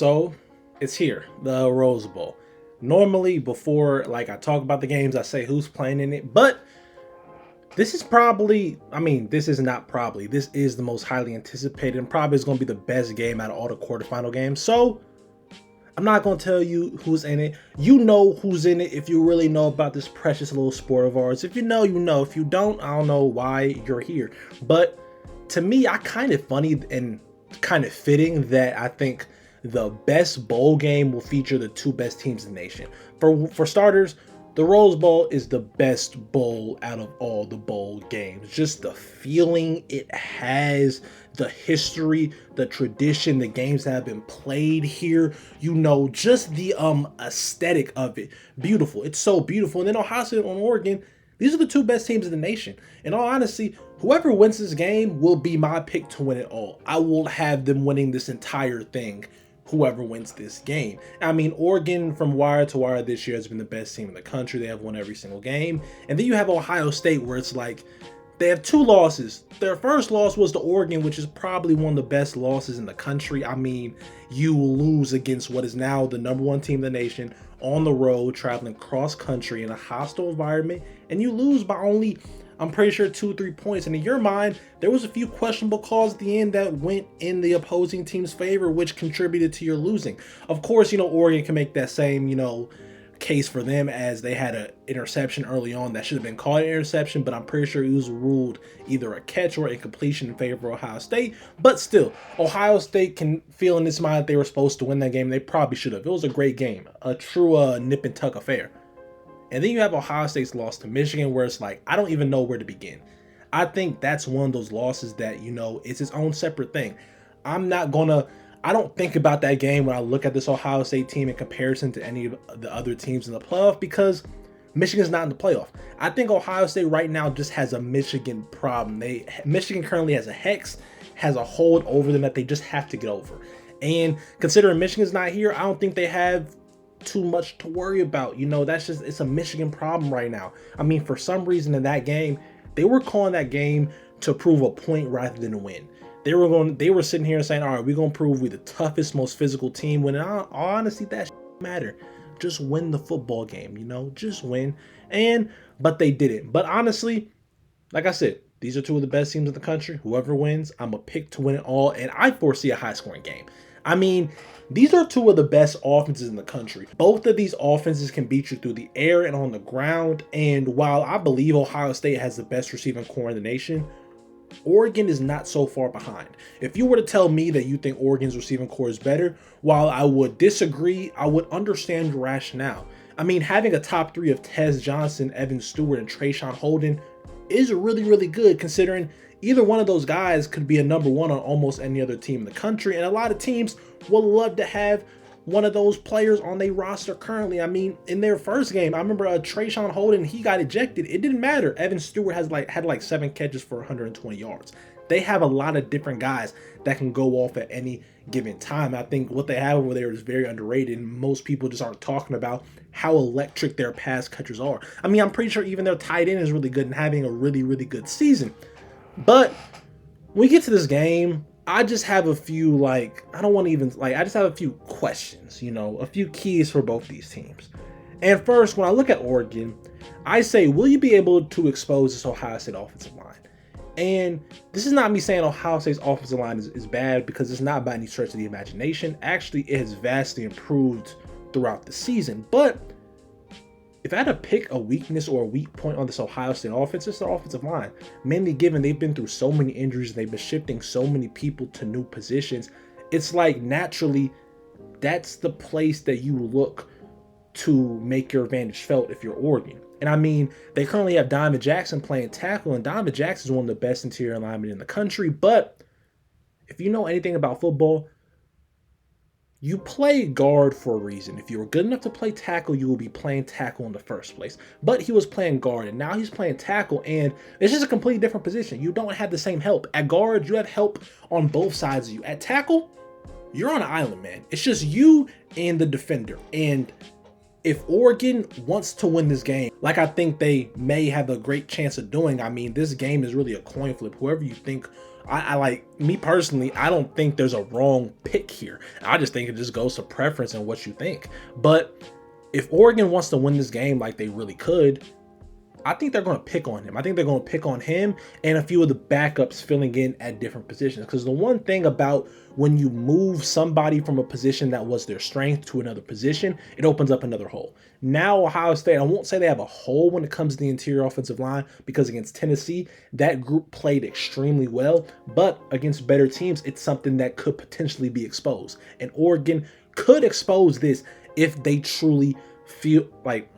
So it's here, the Rose Bowl. Normally, before I talk about the games, I say who's playing in it, but this is probably, this is not probably, this is the most highly anticipated and probably is going to be the best game out of all the quarterfinal games. So I'm not going to tell you who's in it. You know who's in it if you really know about this precious little sport of ours. If you know, you know. If you don't, I don't know why you're here. But to me, I kind of funny and kind of fitting that I think the best bowl game will feature the two best teams in the nation. For starters, the Rose Bowl is the best bowl out of all the bowl games. Just the feeling it has, the history, the tradition, the games that have been played here, just the aesthetic of it. Beautiful. It's so beautiful. And then Ohio State and Oregon, these are the two best teams in the nation. In all honesty, whoever wins this game will be my pick to win it all. I will have them winning this entire thing, whoever wins this game. Oregon from wire to wire this year has been the best team in the country. They have won every single game. And then you have Ohio State, where it's like they have two losses. Their first loss was to Oregon, which is probably one of the best losses in the country. You lose against what is now the number one team in the nation on the road, traveling cross country in a hostile environment, and you lose by only, I'm pretty sure, 2-3 points. And in your mind, there was a few questionable calls at the end that went in the opposing team's favor, which contributed to your losing. Of course, Oregon can make that same, case for them, as they had an interception early on that should have been called an interception, but I'm pretty sure it was ruled either a catch or incompletion in favor of Ohio State. But still, Ohio State can feel in its mind that they were supposed to win that game. They probably should have. It was a great game, a true nip and tuck affair. And then you have Ohio State's loss to Michigan, where it's like, I don't even know where to begin. I think that's one of those losses that, it's its own separate thing. I don't think about that game when I look at this Ohio State team in comparison to any of the other teams in the playoff, because Michigan's not in the playoff. I think Ohio State right now just has a Michigan problem. Michigan currently has a hex, has a hold over them that they just have to get over. And considering Michigan's not here, I don't think they have too much to worry about. It's a Michigan problem right now. For some reason in that game, they were calling that game to prove a point rather than a win. They were sitting here saying, all right, we're going to prove we're the toughest, most physical team. When honestly, that matter. Just win the football game, just win. But they didn't. But honestly, like I said, these are two of the best teams in the country. Whoever wins, I'm a pick to win it all. And I foresee a high scoring game. These are two of the best offenses in the country. Both of these offenses can beat you through the air and on the ground. And while I believe Ohio State has the best receiving core in the nation, Oregon is not so far behind. If you were to tell me that you think Oregon's receiving core is better, while I would disagree, I would understand your rationale. Having a top three of Tez Johnson, Evan Stewart, and Trayshawn Holden is really, really good, considering either one of those guys could be a number one on almost any other team in the country. And a lot of teams would love to have one of those players on their roster currently. In their first game, I remember Trayshawn Holden, he got ejected. It didn't matter. Evan Stewart had 7 catches for 120 yards. They have a lot of different guys that can go off at any given time. I think what they have over there is very underrated, and most people just aren't talking about how electric their pass catchers are. I'm pretty sure even their tight end is really good and having a really, really good season. But when we get to this game, I just have a few, I just have a few questions, a few keys for both these teams. And first, when I look at Oregon, I say, will you be able to expose this Ohio State offensive line? And this is not me saying Ohio State's offensive line is bad, because it's not by any stretch of the imagination. Actually, it has vastly improved throughout the season. But if I had to pick a weakness or a weak point on this Ohio State offense, it's the offensive line. Mainly given they've been through so many injuries and they've been shifting so many people to new positions. It's like naturally, that's the place that you look to make your advantage felt if you're Oregon. And they currently have Donovan Jackson playing tackle, and Donovan Jackson is one of the best interior linemen in the country. But if you know anything about football, you play guard for a reason. If you were good enough to play tackle, you will be playing tackle in the first place. But he was playing guard, and now he's playing tackle, and it's just a completely different position. You don't have the same help. At guard, you have help on both sides of you. At tackle, you're on an island, man. It's just you and the defender. And if Oregon wants to win this game, like I think they may have a great chance of doing, this game is really a coin flip. Whoever you think I like, me personally, I don't think there's a wrong pick here. I just think it just goes to preference and what you think. But if Oregon wants to win this game like they really could, I think they're going to pick on him. I think they're going to pick on him and a few of the backups filling in at different positions. Because the one thing about when you move somebody from a position that was their strength to another position, it opens up another hole. Now, Ohio State, I won't say they have a hole when it comes to the interior offensive line, because against Tennessee, that group played extremely well. But against better teams, it's something that could potentially be exposed. And Oregon could expose this if they truly feel like...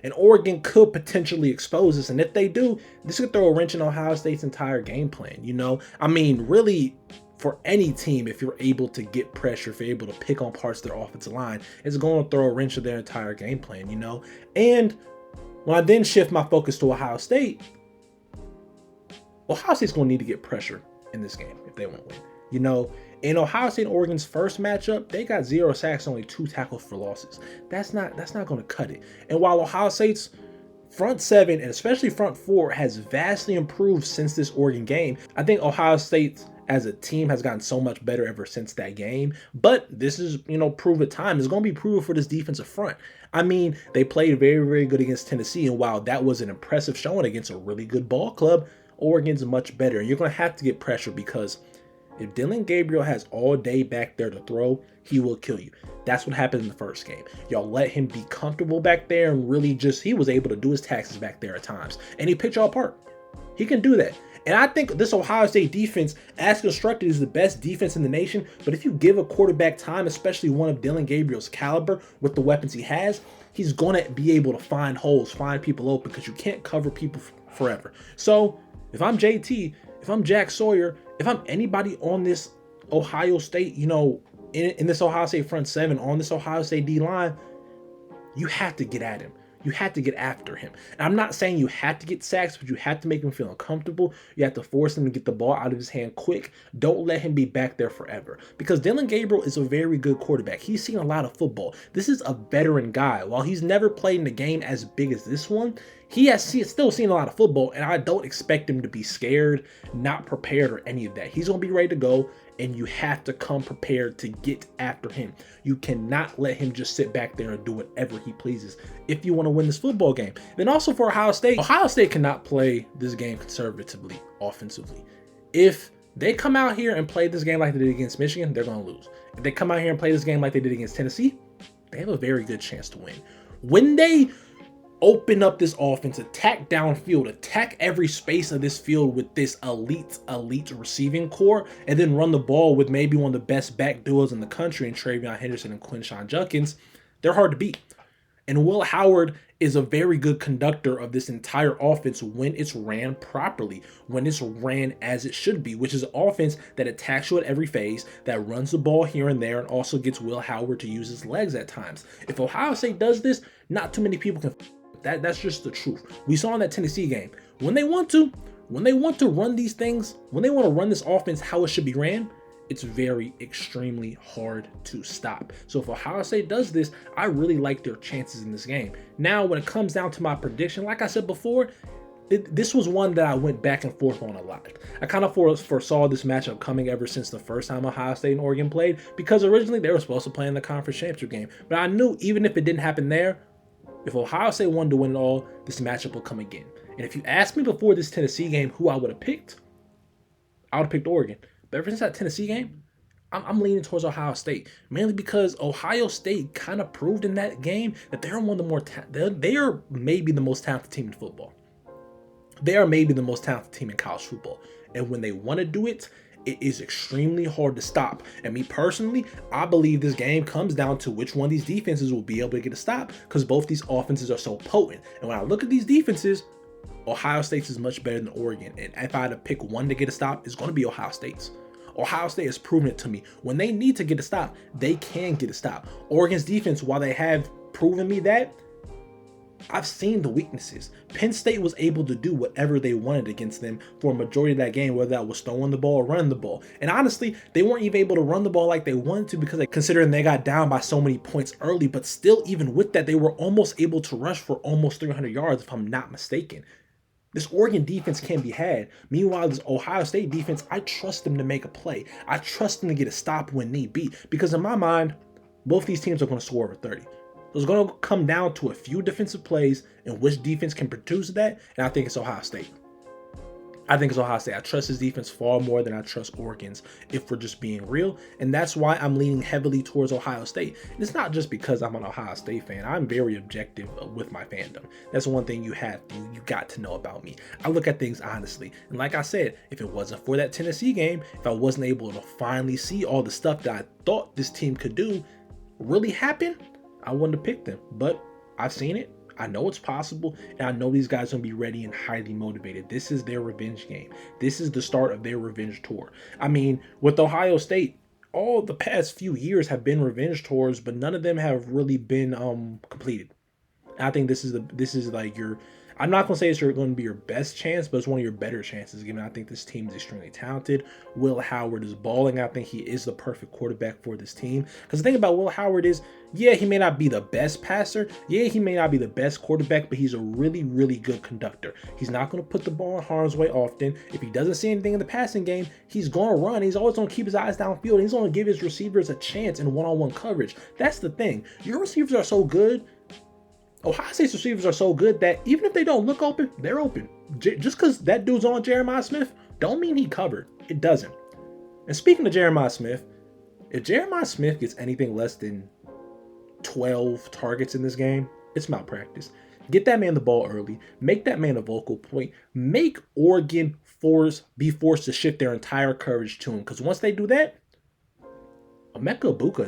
And Oregon could potentially expose us. And if they do, this could throw a wrench in Ohio State's entire game plan. You know, I mean, really, for any team, if you're able to get pressure, if you're able to pick on parts of their offensive line, it's going to throw a wrench in their entire game plan, you know? And when I then shift my focus to Ohio State's going to need to get pressure in this game if they want to win. You know, in Ohio State and Oregon's first matchup, they got 0 sacks, only 2 tackles for losses. That's not going to cut it. And while Ohio State's front 7 and especially front 4 has vastly improved since this Oregon game, I think Ohio State as a team has gotten so much better ever since that game. But this is, you know, prove it time. It's going to be proven for this defensive front. I mean, they played very, very good against Tennessee. And while that was an impressive showing against a really good ball club, Oregon's much better. And you're going to have to get pressure, because if Dillon Gabriel has all day back there to throw, he will kill you. That's what happened in the first game. Y'all let him be comfortable back there and really just, he was able to do his taxes back there at times. And he picked y'all apart. He can do that. And I think this Ohio State defense, as constructed, is the best defense in the nation. But if you give a quarterback time, especially one of Dillon Gabriel's caliber with the weapons he has, he's going to be able to find holes, find people open, because you can't cover people forever. So if I'm JT, if I'm Jack Sawyer, if I'm anybody on this Ohio State, you know, in this Ohio State front 7, on this Ohio State D-line, you have to get at him. You have to get after him. And I'm not saying you have to get sacks, but you have to make him feel uncomfortable. You have to force him to get the ball out of his hand quick. Don't let him be back there forever. Because Dillon Gabriel is a very good quarterback. He's seen a lot of football. This is a veteran guy. While he's never played in a game as big as this one, he has still seen a lot of football, and I don't expect him to be scared, not prepared, or any of that. He's going to be ready to go, and you have to come prepared to get after him. You cannot let him just sit back there and do whatever he pleases if you want to win this football game. Then also for Ohio State cannot play this game conservatively, offensively. If they come out here and play this game like they did against Michigan, they're going to lose. If they come out here and play this game like they did against Tennessee, they have a very good chance to win. When they open up this offense, attack downfield, attack every space of this field with this elite receiving core, and then run the ball with maybe one of the best back duos in the country in Travion Henderson and Quinshon Judkins, they're hard to beat. And Will Howard is a very good conductor of this entire offense when it's ran properly, when it's ran as it should be, which is an offense that attacks you at every phase, that runs the ball here and there, and also gets Will Howard to use his legs at times. If Ohio State does this, not too many people can. That's just the truth. We saw in that Tennessee game, when they want to run these things, when they want to run this offense how it should be ran, it's very extremely hard to stop. So if Ohio State does this, I really like their chances in this game. Now, when it comes down to my prediction, like I said before, this was one that I went back and forth on a lot. I kind of foresaw this matchup coming ever since the first time Ohio State and Oregon played, because originally they were supposed to play in the conference championship game. But I knew even if it didn't happen there, if Ohio State wanted to win it all, this matchup will come again. And if you asked me before this Tennessee game who I would have picked, I would have picked Oregon. But ever since that Tennessee game, I'm leaning towards Ohio State, mainly because Ohio State kind of proved in that game that they're one of the more they are maybe the most talented team in football. They are maybe the most talented team in college football. And when they want to do it, it is extremely hard to stop. And me personally, I believe this game comes down to which one of these defenses will be able to get a stop, because both these offenses are so potent. And when I look at these defenses, Ohio State's is much better than Oregon. And if I had to pick one to get a stop, it's going to be Ohio State's. Ohio State has proven it to me. When they need to get a stop, they can get a stop. Oregon's defense, while they have proven me that, I've seen the weaknesses. Penn State was able to do whatever they wanted against them for a majority of that game, whether that was throwing the ball or running the ball. And honestly, they weren't even able to run the ball like they wanted to, because considering they got down by so many points early, but still, even with that, they were almost able to rush for almost 300 yards, if I'm not mistaken. This Oregon defense can be had. Meanwhile, this Ohio State defense, I trust them to make a play. I trust them to get a stop when need be. Because in my mind, both these teams are going to score over 30. So it's going to come down to a few defensive plays and which defense can produce that. And I think it's Ohio State. I think it's Ohio State. I trust his defense far more than I trust Oregon's, if we're just being real. And that's why I'm leaning heavily towards Ohio State. And it's not just because I'm an Ohio State fan. I'm very objective with my fandom. That's one thing you got to know about me. I look at things honestly. And like I said, if it wasn't for that Tennessee game, if I wasn't able to finally see all the stuff that I thought this team could do really happen, I wouldn't have picked them. But I've seen it. I know it's possible, and I know these guys are going to be ready and highly motivated. This is their revenge game. This is the start of their revenge tour. I mean, with Ohio State, all the past few years have been revenge tours, but none of them have really been completed. I think this is like your, I'm not gonna say it's going to be your best chance, but it's one of your better chances. Given I think this team is extremely talented. Will Howard is balling. I think he is the perfect quarterback for this team. Because the thing about Will Howard is, yeah, he may not be the best passer. Yeah, he may not be the best quarterback, but he's a really, really good conductor. He's not going to put the ball in harm's way often. If he doesn't see anything in the passing game, he's going to run. He's always going to keep his eyes downfield. He's going to give his receivers a chance in one-on-one coverage. That's the thing. Your receivers are so good. Ohio State's receivers are so good that even if they don't look open, they're open. Just because that dude's on Jeremiah Smith, don't mean he covered. It doesn't. And speaking of Jeremiah Smith, if Jeremiah Smith gets anything less than 12 targets in this game, it's malpractice. Get that man the ball early. Make that man a vocal point. Make Oregon be forced to shift their entire coverage to him. Because once they do that, Emeka Egbuka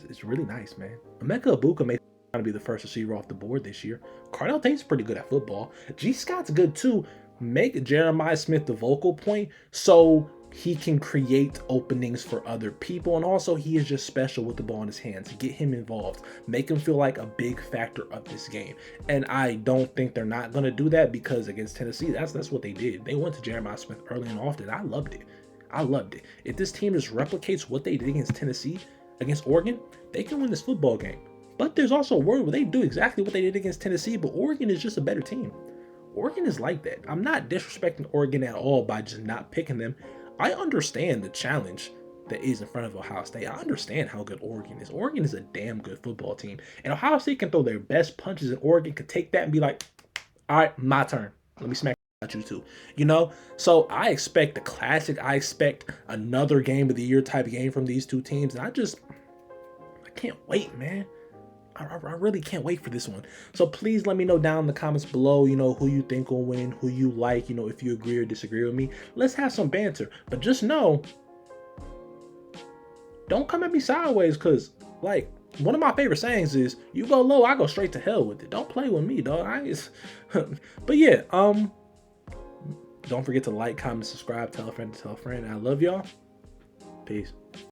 is really nice, man. Emeka Egbuka may to be the first receiver off the board this year. Cardell Tate's pretty good at football. G. Scott's good too. Make Jeremiah Smith the vocal point so he can create openings for other people, and also he is just special with the ball in his hands. Get him involved. Make him feel like a big factor of this game. And I don't think they're not going to do that, because against Tennessee, that's what they did. They went to Jeremiah Smith early and often. I loved it. I loved it. If this team just replicates what they did against Tennessee, against Oregon, they can win this football game. But there's also a world where they do exactly what they did against Tennessee, but Oregon is just a better team. Oregon is like that. I'm not disrespecting Oregon at all by just not picking them. I understand the challenge that is in front of Ohio State. I understand how good Oregon is. Oregon is a damn good football team. And Ohio State can throw their best punches, and Oregon could take that and be like, all right, my turn. Let me smack you too. You know? So I expect a classic. I expect another game of the year type of game from these two teams. And I can't wait, man. I really can't wait for this one. So please let me know down in the comments below, who you think will win, who you like, if you agree or disagree with me. Let's have some banter. But just know, don't come at me sideways, because, like, one of my favorite sayings is, you go low, I go straight to hell with it. Don't play with me, dog. But yeah, don't forget to like, comment, subscribe, tell a friend to tell a friend. I love y'all. Peace.